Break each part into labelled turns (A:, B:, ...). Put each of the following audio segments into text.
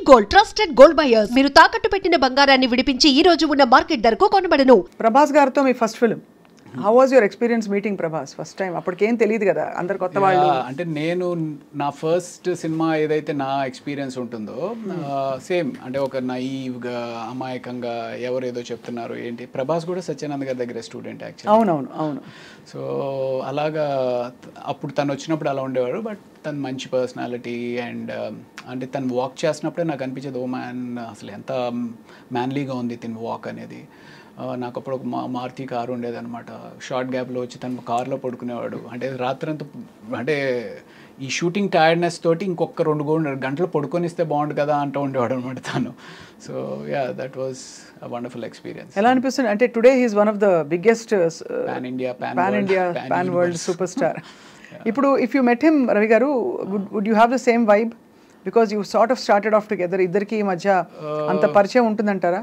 A: Gold trusted gold buyers. మీరు తాకట్టు పెట్టిన బంగారాన్ని విడిపించి ఈ రోజు ఉన్న మార్కెట్ ధరకు కొనబడను.
B: ప్రభాస్ గారితో మీ first film, how was your experience meeting Prabhas first time? అప్పటికేం తెలియదు కదా, అందరు కొత్త వాళ్ళు.
C: అంటే నేను నా ఫస్ట్ సినిమా ఏదైతే నా ఎక్స్పీరియన్స్ ఉంటుందో సేమ్ అంటే ఒక నైవ్గా అమాయకంగా ఎవరేదో చెప్తున్నారు ఏంటి. ప్రభాస్ కూడా సత్యానంద్ గారి దగ్గర స్టూడెంట్ యాక్చువల్లీ.
B: అవును.
C: సో అలాగా అప్పుడు తను వచ్చినప్పుడు అలా ఉండేవాడు. బట్ తను మంచి పర్సనాలిటీ అండ్ అంటే తను వాక్ చేసినప్పుడే నాకు అనిపించేది, ఓ మ్యాన్ అసలు ఎంత మ్యాన్లీగా ఉంది తిని వాక్ అనేది. నాకు అప్పుడు ఒక మారుతి కారు ఉండేది అనమాట. షార్ట్ గ్యాప్లో వచ్చి తను కార్లో పడుకునేవాడు. అంటే రాత్రంతా అంటే ఈ షూటింగ్ టైర్డ్నెస్ తోటి ఇంకొక 2 గంటలు పడుకొనిస్తే బాగుండు కదా అంటూ ఉండేవాడు అనమాట తను. So yeah, that was a wonderful experience.
B: ఎలా అనిపిస్తుంది అంటే today he's one of the biggest pan world super star. ఇప్పుడు if you met him Ravi గారు, would you have the same vibe? Because you sort of started off together. ఇద్దరికి ఈ మధ్య అంత పరిచయం ఉంటుందంటారా?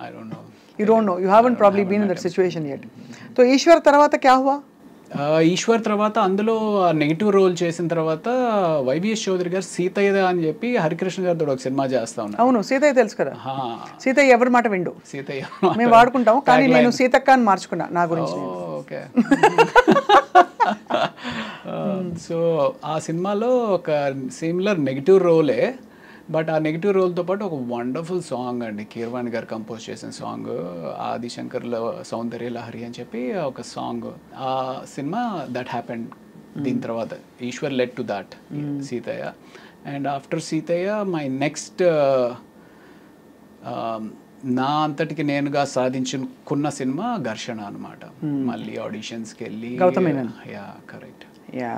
C: I don't know.
B: You don't know. You haven't probably been in that situation yet. So Eshwar తర్వాత క్యా హువా?
C: ఈశ్వర్ తర్వాత అందులో నెగిటివ్ రోల్ చేసిన తర్వాత వైవిఎస్ చౌదరి గారు సీతయ్య అని చెప్పి హరికృష్ణ గారితో ఒక సినిమా చేస్తా ఉన్నారు.
B: అవును, సీతయ్య తెలుసు కదా. సీతయ్య ఎవరి మాట విండు,
C: సీతయ్య
B: మేము వాడుకుంటాం. కానీ నేను సీతక్క అని మార్చుకున్నా నా గురించి.
C: ఓకే. సో ఆ సినిమాలో ఒక సిమిలర్ నెగిటివ్ రోలే. బట్ ఆ నెగిటివ్ రోల్తో పాటు ఒక వండర్ఫుల్ సాంగ్ అండి, కీరవాణి గారు కంపోజ్ చేసిన సాంగ్, ఆదిశంకర్లో సౌందర్య లహరి అని చెప్పి ఒక సాంగ్. ఆ సినిమా దట్ హ్యాపెండ్. దీని తర్వాత Eeshwar led to that Seethayya. And after Seethayya my next నా అంతటికి నేనుగా సాధించుకున్న సినిమా ఘర్షణ అనమాట. మళ్ళీ ఆడిషన్స్కి వెళ్ళి. Yeah, correct.
B: Yeah,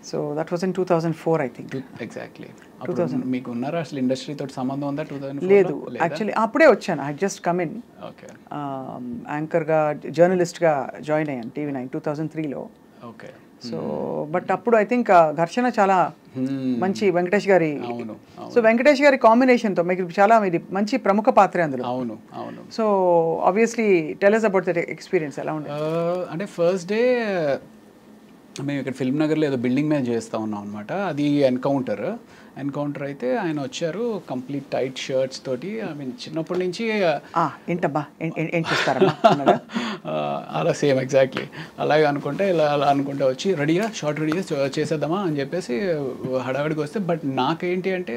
B: so that was in 2004 I think.
C: Exactly. మీకు ఉన్నారా అసలు ఇండస్ట్రీ తోటి సంబంధం ఉందా? 2004
B: లేదు, యాక్చువల్లీ అప్పుడే వచ్చాను. I just come in.
C: Okay.
B: యాంకర్గా జర్నలిస్ట్గా జాయిన్ అయ్యాను TV9 2003లో.
C: ఓకే.
B: సో బట్ అప్పుడు ఐ థింక్ ఘర్షణ చాలా మంచి వెంకటేష్ గారి. సో వెంకటేష్ గారి కాంబినేషన్తో మీకు చాలా మీది మంచి ప్రముఖ పాత్ర అందులో.
C: అవును.
B: So obviously tell us about that experience. ఎలా ఉంది
C: అంటే ఫస్ట్ డే మేము ఇక్కడ ఫిల్మ్ నగర్లో ఏదో బిల్డింగ్ మీద చేస్తూ ఉన్నాం అనమాట. అది ఎన్కౌంటర్ అయితే ఆయన వచ్చారు కంప్లీట్ టైట్ షర్ట్స్ తోటి. ఐ మీన్ చిన్నప్పటి నుంచి
B: ఏంటబ్బా ఏం చేస్తారమ్మా
C: అలా సేమ్ ఎగ్జాక్ట్లీ అలాగే అనుకుంటే అలా అనుకుంటే వచ్చి రెడీగా షార్ట్ రెడీగా చేసేద్దామా అని చెప్పేసి హడావిడికి వస్తే. బట్ నాకేంటి అంటే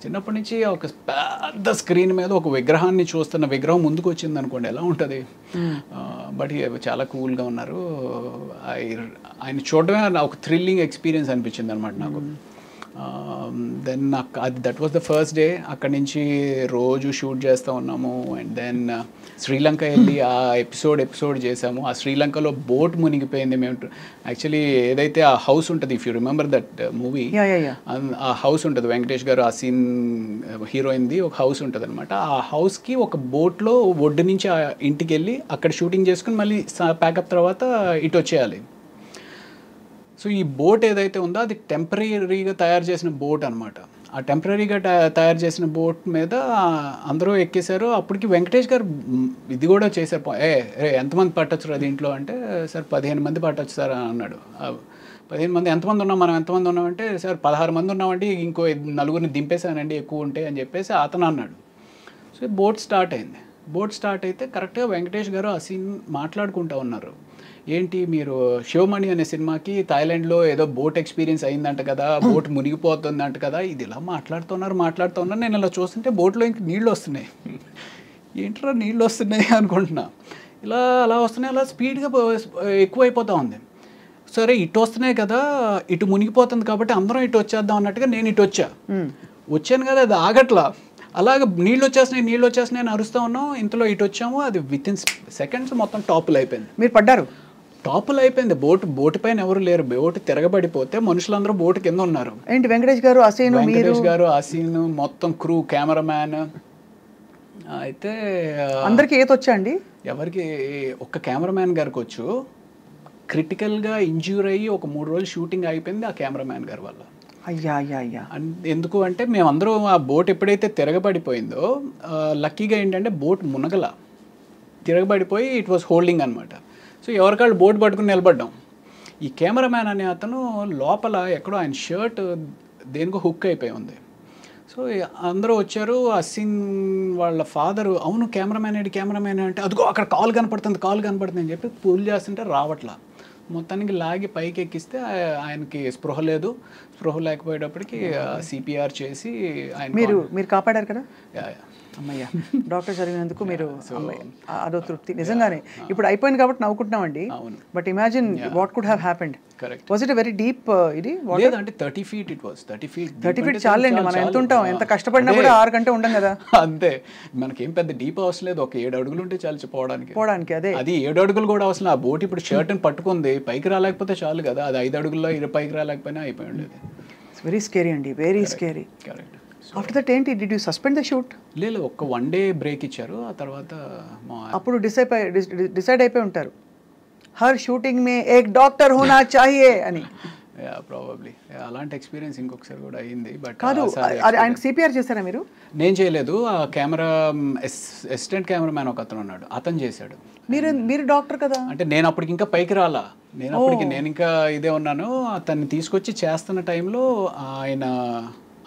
C: చిన్నప్పటి నుంచి ఒక పెద్ద స్క్రీన్ మీద ఒక విగ్రహాన్ని చూస్తున్న విగ్రహం ముందుకు వచ్చింది అనుకోండి, ఎలా ఉంటుంది. బట్ చాలా కూల్గా ఉన్నారు. ఆయన చూడడమే ఒక థ్రిల్లింగ్ ఎక్స్పీరియన్స్ అనిపించింది అనమాట నాకు. దెన్ నాకు అది that was the first day. అక్కడి నుంచి రోజు షూట్ చేస్తూ ఉన్నాము. అండ్ దెన్ శ్రీలంక వెళ్ళి ఆ ఎపిసోడ్ చేసాము. ఆ శ్రీలంకలో బోట్ మునిగిపోయింది. మేము యాక్చువల్లీ ఏదైతే ఆ హౌస్ ఉంటుంది, if you remember that movie, ఆ హౌస్ ఉంటుంది వెంకటేష్ గారు ఆ సీన్ హీరోయిన్ది ఒక హౌస్ ఉంటుంది అనమాట. ఆ హౌస్కి ఒక బోట్లో ఒడ్డు నుంచి ఆ ఇంటికి వెళ్ళి అక్కడ షూటింగ్ చేసుకుని మళ్ళీ ప్యాకప్ తర్వాత ఇటు వచ్చేయాలి. సో ఈ బోట్ ఏదైతే ఉందో అది టెంపరీగా తయారు చేసిన బోట్ అనమాట. ఆ టెంపరీగా తయారు చేసిన బోట్ మీద అందరూ ఎక్కేశారు. అప్పటికి వెంకటేష్ గారు ఇది కూడా చేశారు. ఎంతమంది పట్టొచ్చు దీంట్లో అంటే, సార్ 15 మంది పట్టొచ్చు సార్ అన్నాడు. 15 మంది ఎంతమంది ఉన్నాం, మనం ఎంతమంది ఉన్నామంటే, సార్ 16 మంది ఉన్నామండి, ఇంకో 4 దింపేశానండి ఎక్కువ ఉంటే అని చెప్పేసి అతను అన్నాడు. సో బోట్ స్టార్ట్ అయింది. బోట్ స్టార్ట్ అయితే కరెక్ట్గా వెంకటేష్ గారు ఆ సీన్ మాట్లాడుకుంటూ ఉన్నారు. ఏంటి మీరు శివమణి అనే సినిమాకి థాయిలాండ్లో ఏదో బోట్ ఎక్స్పీరియన్స్ అయిందంట కదా, బోట్ మునిగిపోతుందంట కదా, ఇది ఇలా మాట్లాడుతున్నారు. నేను ఇలా చూస్తుంటే బోట్లో ఇంక నీళ్ళు వస్తున్నాయి. ఏంట్రా నీళ్ళు వస్తున్నాయి అనుకుంటున్నా. అలా వస్తున్నాయి, అలా స్పీడ్గా ఎక్కువైపోతూ ఉంది. సరే ఇటు వస్తున్నాయి కదా, ఇటు మునిగిపోతుంది కాబట్టి అందరం ఇటు వచ్చేద్దాం అన్నట్టుగా నేను ఇటు వచ్చాను కదా, అది ఆగట్లా. అలాగే నీళ్ళు వచ్చేస్తున్నాయి అని అరుస్తూ ఉన్నాం. ఇంతలో ఇటు వచ్చాము, అది విత్ ఇన్ సెకండ్స్ మొత్తం టాపులు అయిపోయింది.
B: మీరు పడ్డారు?
C: టాపులు అయిపోయింది. బోటు పైన ఎవరు లేరు. బోటు తిరగబడిపోతే మనుషులందరూ బోటు కింద ఉన్నారు.
B: ఏంటి వెంకటేష్ గారు ఆ సీన్
C: మొత్తం క్రూ, కెమెరామ్యాన్. అయితే
B: అందరికి ఈత వచ్చా అండి?
C: ఎవరికి? ఒక్క కెమెరామ్యాన్ గారికి వచ్చు. క్రిటికల్గా ఇంజ్యూర్ అయ్యి ఒక 3 రోజులు షూటింగ్ అయిపోయింది ఆ కెమెరామ్యాన్ గారి వల్ల.
B: అయ్యా.
C: ఎందుకు అంటే మేమందరం ఆ బోట్ ఎప్పుడైతే తిరగబడిపోయిందో లక్కీగా ఏంటంటే బోట్ మునగల, తిరగబడిపోయి ఇట్ వాస్ హోల్డింగ్ అనమాట. సో ఎవరికాళ్ళు బోట్ పట్టుకుని నిలబడ్డాం. ఈ కెమెరామ్యాన్ అనే అతను లోపల ఎక్కడో ఆయన షర్ట్ దేనికో హుక్ అయిపోయి ఉంది. సో అందరూ వచ్చారు. అసిన్ వాళ్ళ ఫాదరు అవును కెమెరామ్యాన్ అంటే అదిగో అక్కడ కాల్ కనపడుతుంది అని చెప్పి పూల్ చేస్తుంటే రావట్లా. మొత్తానికి లాగి పైకి ఎక్కిస్తే ఆయనకి స్పృహ లేకపోయేటప్పటికి సిపిఆర్ చేసి ఆయన
B: మీరు కాపాడారు కదా
C: అమ్మయ్య
B: డాక్టర్ చదివినందుకు. మీరు అదో తృప్తి నిజంగానే. ఇప్పుడు అయిపోయింది కాబట్టి నవ్వుకుంటున్నామండి. But imagine what could have happened. Was it very deep ఇది?
C: అంటే 30 feet ఇట్ వాస్. 30
B: feet చాలండి. మనం ఎంత ఉంటాం, ఎంత కష్టపడినా కూడా 6 గంటలు ఉండం కదా.
C: అంతే, మనకేం పెద్ద డీప్ అవసరం లేదు. ఒక 7 అడుగులు ఉంటే చాలు పోవడానికి.
B: అదే
C: అది 7 అడుగులు కూడా అవసరం. ఆ బోట్ ఇప్పుడు షర్ట్ని పట్టుకుంది, పైకి రాలేకపోతే చాలు కదా. అది 5 అడుగుల్లో పైకి రాలేకపోయినా అయిపోయి ఉండేది.
B: ఇట్స్ వెరీ స్కేరీ అండి, very scary.
C: Correct.
B: After that ఏంటి, did you suspend the shoot?
C: లేదు, ఒక 1 day బ్రేక్ ఇచ్చారు. ఆ తర్వాత
B: అప్పుడు డిసైడ్ అయిపోయి ఉంటారు, హర్ షూటింగ్ మే ఏక్ డాక్టర్ హోనా చాహియే అని.
C: ప్రాబబ్లీ అలాంటి ఎక్స్పీరియన్స్ ఇంకొకసారి కూడా అయింది. బట్
B: కాదు, ఆయనకి సిపిఆర్ చేశారా మీరు?
C: నేను చేయలేదు. ఆ కెమెరా అసిస్టెంట్ కెమెరామ్యాన్ ఒక అతను ఉన్నాడు, అతను చేశాడు.
B: మీరు డాక్టర్ కదా.
C: అంటే నేను అప్పటికి ఇంకా పైకి రాలా. నేను ఇంకా ఇదే ఉన్నాను. అతన్ని తీసుకొచ్చి చేస్తున్న టైంలో ఆయన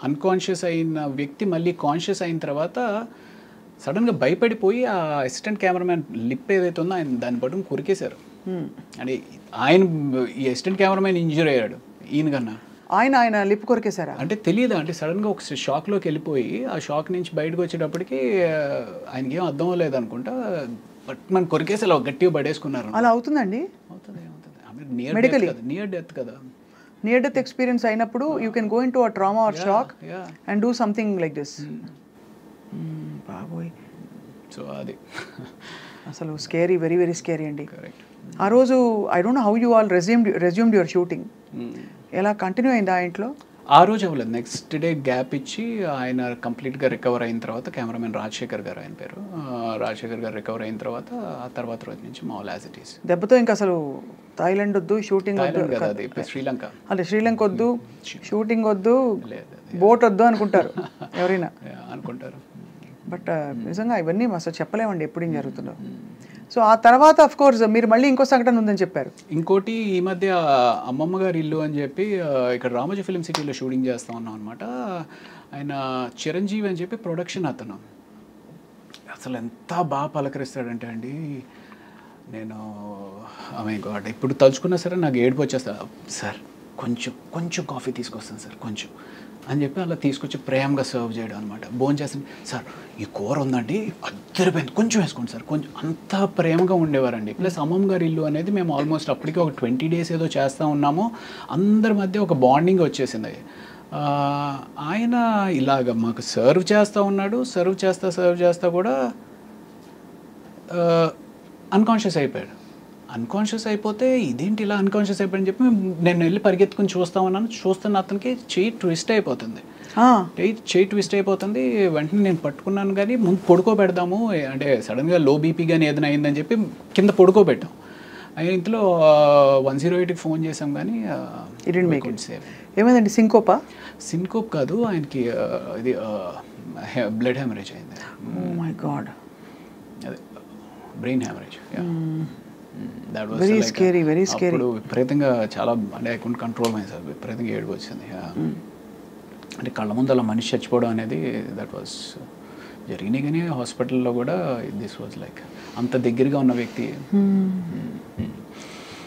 C: అన్కాన్షియస్ అయిన వ్యక్తి మళ్ళీ కాన్షియస్ అయిన తర్వాత సడన్గా భయపడిపోయి ఆ అసిస్టెంట్ కెమెరామ్యాన్ లిప్ ఏదైతే ఉందో ఆయన దాన్ని పట్టుకుని కొరికేశారు. అంటే ఆయన ఈ అసిస్టెంట్ కెమెరామ్యాన్ ఇంజూర్ అయ్యాడు ఈయన కన్నా.
B: ఆయన లిప్ కొరికేశారా?
C: అంటే తెలియదా, అంటే సడన్గా ఒక షాక్లోకి వెళ్ళిపోయి ఆ షాక్ నుంచి బయటకు వచ్చేటప్పటికి ఆయనకి ఏం అర్థం అవ్వలేదు అనుకుంటా, బట్ మనం కొరికేసి అలా గట్టిగా పడేసుకున్నారు.
B: అలా అవుతుందండి?
C: అవుతుంది. నియర్ డెత్ కదా.
B: నియర్ డెత్ ఎక్స్పీరియన్స్ అయినప్పుడు you can go into a trauma or shock and do something like this. బాబోయ్.
C: సో అది
B: అసలు స్కేరీ, వెరీ వెరీ స్కేరీ అండి. ఆ రోజు I don't know how you all resumed your shooting. ఎలా continue అయింది ఆ ఇంట్లో?
C: ఆ రోజు అవ్వలేదు. నెక్స్ట్ డే గ్యాప్ ఇచ్చి ఆయన కంప్లీట్గా రికవర్ అయిన తర్వాత, కెమెరామెన్ రాజశేఖర్ గారు ఆయన పేరు, రాజశేఖర్ గారు రికవర్ అయిన తర్వాత ఆ తర్వాత రోజు నుంచి మామూలు యాజ్ ఇట్ ఈస్.
B: దెబ్బతో ఇంకా అసలు థాయిలాండ్ వద్దు, షూటింగ్ వద్దు,
C: శ్రీలంక
B: అదే శ్రీలంక వద్దు, షూటింగ్ వద్దు, బోట్ వద్దు అనుకుంటారు ఎవరైనా
C: అనుకుంటారు.
B: బట్ నిజంగా ఇవన్నీ అసలు చెప్పలేమండి ఎప్పుడు ఏం జరుగుతుందో. సో ఆ తర్వాత అఫ్ కోర్స్ మీరు మళ్ళీ ఇంకో సంఘటన ఉందని చెప్పారు.
C: ఇంకోటి ఈ మధ్య అమ్మమ్మ గారి ఇల్లు అని చెప్పి ఇక్కడ రామోజీ ఫిలిం సిటీలో షూటింగ్ చేస్తూ ఉన్నాం అనమాట. ఆయన చిరంజీవి అని చెప్పి ప్రొడక్షన్ అతను. అసలు ఎంత బాగా పలకరిస్తాడంటే అండి, నేను మై గాడ్ ఇప్పుడు తలుచుకున్నా సరే నాకు ఏడుపు వచ్చేస్తా. సార్ కొంచెం కాఫీ తీసుకొస్తాను సార్ కొంచెం అని చెప్పి అలా తీసుకొచ్చి ప్రేమగా సర్వ్ చేయడం అనమాట. భోజనం చేస్తాను, సార్ ఈ కూర ఉందండి అద్దరిపోయింది కొంచెం వేసుకోండి సార్, కొంచెం అంత ప్రేమగా ఉండేవారండి. ప్లస్ అమ్మమ్మ గారి ఇల్లు అనేది మేము ఆల్మోస్ట్ అప్పటికి ఒక 20 days ఏదో చేస్తూ ఉన్నాము. అందరి మధ్య ఒక బాండింగ్ వచ్చేసింది. ఆయన ఇలాగ మాకు సర్వ్ చేస్తూ ఉన్నాడు. సర్వ్ చేస్తా కూడా అన్కాన్షియస్ అయిపోయాడు. అన్కాన్షియస్ అయిపోతే ఇదేంటి ఇలా అన్కాన్షియస్ అయిపోయాడని చెప్పి నేను వెళ్ళి పరిగెత్తుకుని చూస్తున్న అతనికి చెయ్యి ట్విస్ట్ అయిపోతుంది. వెంటనే నేను పట్టుకున్నాను, కానీ ముందు పడుకోబెడదాము అంటే సడన్గా లో బీపీ కానీ ఏదైనా అయిందని చెప్పి కింద పడుకోబెట్టాం. అయిన ఇంట్లో 108కి ఫోన్ చేసాం, కానీ
B: ఏమైందండి? సింకోప్
C: కాదు, ఆయనకి ఇది బ్లడ్ హెమరేజ్ అయింది.
B: Oh my god.
C: అదే brain haemorrhage.
B: Very scary, very scary.
C: విపరీతంగా చాలా అంటే I couldn't control myself. విపరీతంగా ఏడుపు వచ్చింది. అంటే కళ్ళ ముందు అలా మనిషి చచ్చిపోవడం అనేది దట్ వాజ్ జరిగినాయి. కానీ హాస్పిటల్లో కూడా దిస్ వాజ్ లైక్ అంత దగ్గరగా ఉన్న వ్యక్తి.